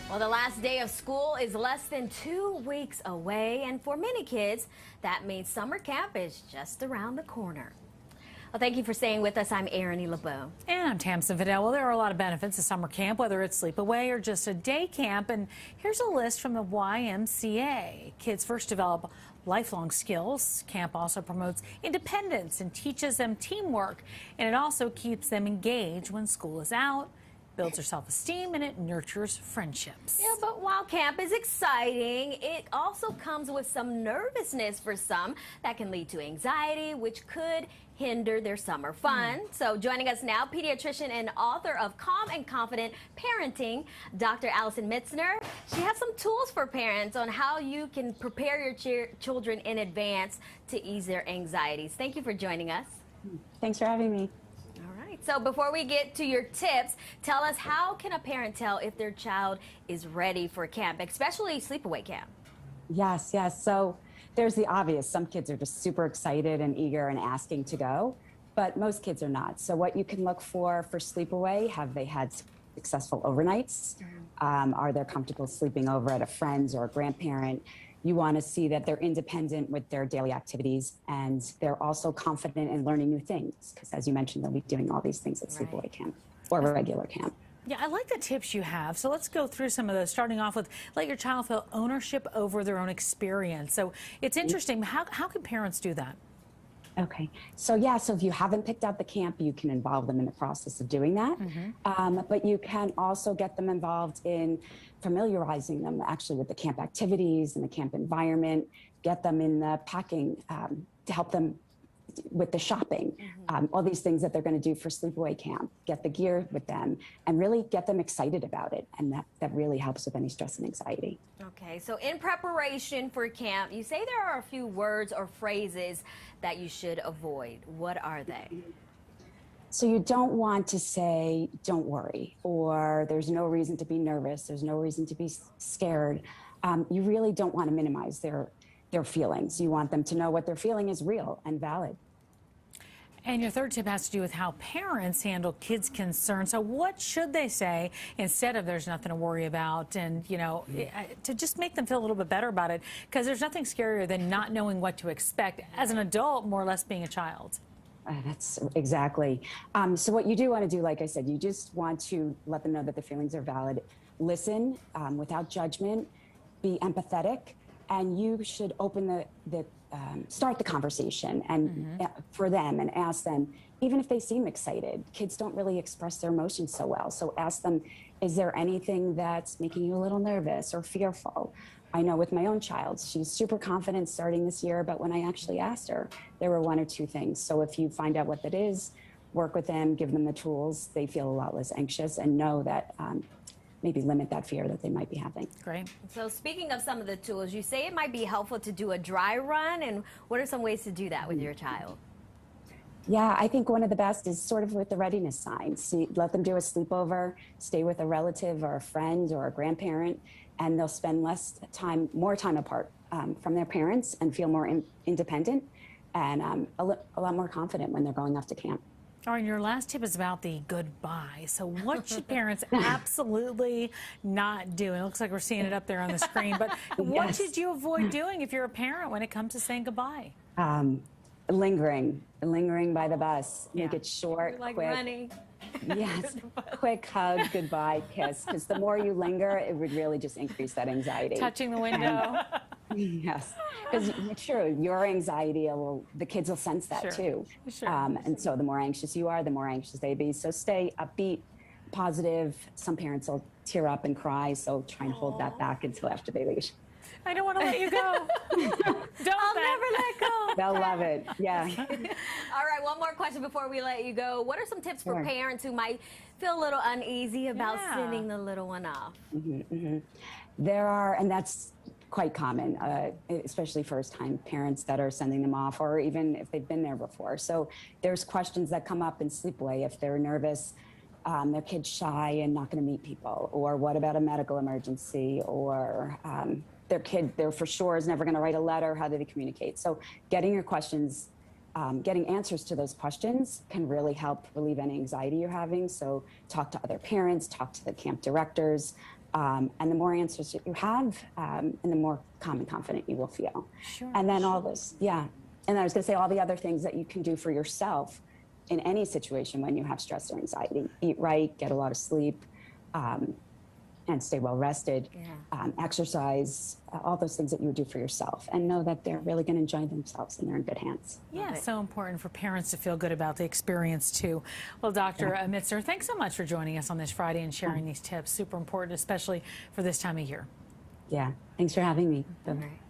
Well, the last day of school is less than 2 weeks away, and for many kids, that means summer camp is just around the corner. Well, thank you for staying with us. I'm Erin LeBeau. And I'm Tamsin Fidel. Well, there are a lot of benefits to summer camp, whether it's sleepaway or just a day camp. And here's a list from the YMCA. Kids first develop lifelong skills. Camp also promotes independence and teaches them teamwork. And it also keeps them engaged when school is out, builds their self-esteem, and it nurtures friendships. Yeah, but while camp is exciting, it also comes with some nervousness for some that can lead to anxiety, which could hinder their summer fun. So joining us now, pediatrician and author of Calm and Confident Parenting, Dr. Alison Mitzner. She has some tools for parents on how you can prepare your children in advance to ease their anxieties. Thank you for joining us. Thanks for having me. So before we get to your tips, tell us, how can a parent tell if their child is ready for camp, especially sleepaway camp? Yes. So there's the obvious. Some kids are just super excited and eager and asking to go, but most kids are not. So what you can look for sleepaway, have they had successful overnights? Are they comfortable sleeping over at a friend's or a grandparent? You want to see that they're independent with their daily activities, and they're also confident in learning new things, because as you mentioned, they'll be doing all these things at sleepaway camp or regular camp. Yeah, I like the tips you have. So let's go through some of those, starting off with let your child feel ownership over their own experience. So it's interesting. How can parents do that? Okay. So if you haven't picked out the camp, you can involve them in the process of doing that. But you can also get them involved in familiarizing them actually with the camp activities and the camp environment, get them in the packing to help them with the shopping, all these things that they're going to do for sleepaway camp, get the gear with them and really get them excited about it. And that really helps with any stress and anxiety. Okay, so in preparation for camp, you say there are a few words or phrases that you should avoid. What are they? So you don't want to say, don't worry, or there's no reason to be nervous, there's no reason to be scared. You really don't want to minimize their feelings. You want them to know what they're feeling is real and valid. And your third tip has to do with how parents handle kids' concerns. So what should they say instead of there's nothing to worry about, and, to just make them feel a little bit better about it? Because there's nothing scarier than not knowing what to expect as an adult, more or less being a child. That's exactly. So what you do want to do, like I said, you just want to let them know that the feelings are valid. Listen without judgment, be empathetic, and you should open start the conversation and for them, and ask them, even if they seem excited. Kids don't really express their emotions so well. So ask them, is there anything that's making you a little nervous or fearful? I know with my own child, she's super confident starting this year, but when I actually asked her, there were one or two things. So if you find out what that is, work with them, give them the tools, they feel a lot less anxious, and know that maybe limit that fear that they might be having. Great. So speaking of some of the tools, you say it might be helpful to do a dry run, and what are some ways to do that with your child? Yeah, I think one of the best is sort of with the readiness signs. Let them do a sleepover, stay with a relative or a friend or a grandparent, and they'll spend more time apart from their parents and feel more independent and a lot more confident when they're going off to camp. All right, and your last tip is about the goodbye. So what should parents absolutely not do? And it looks like we're seeing it up there on the screen, but what should you avoid doing if you're a parent when it comes to saying goodbye? Lingering by the bus. Make it short, like quick. Running. Yes, quick hug, goodbye, kiss. Because the more you linger, it would really just increase that anxiety. Touching the window. Yes, because true, your anxiety the kids will sense that too. Sure. And so the more anxious you are, the more anxious they be. So stay upbeat, positive. Some parents will tear up and cry, so try and hold that back until after they leave. I don't want to let you go. I'll never let go. They'll love it. Yeah. All right, one more question before we let you go. What are some tips for parents who might feel a little uneasy about sending the little one off? There are, and that's quite common, especially first-time parents that are sending them off, or even if they've been there before. So there's questions that come up in sleepaway if they're nervous, their kid's shy and not going to meet people, or what about a medical emergency, or their kid, they're for sure is never going to write a letter. How do they communicate? So getting your questions getting answers to those questions can really help relieve any anxiety you're having. So talk to other parents, talk to the camp directors, And the more answers that you have, and the more calm and confident you will feel. Sure. And then all this, yeah. And I was going to say all the other things that you can do for yourself in any situation when you have stress or anxiety. Eat right, get a lot of sleep, and stay well rested. Exercise, all those things that you would do for yourself, and know that they're really going to enjoy themselves and they're in good hands. Yeah, so important for parents to feel good about the experience too. Well, Dr. Mitzner, thanks so much for joining us on this Friday and sharing these tips. Super important, especially for this time of year. Yeah, thanks for having me. All right.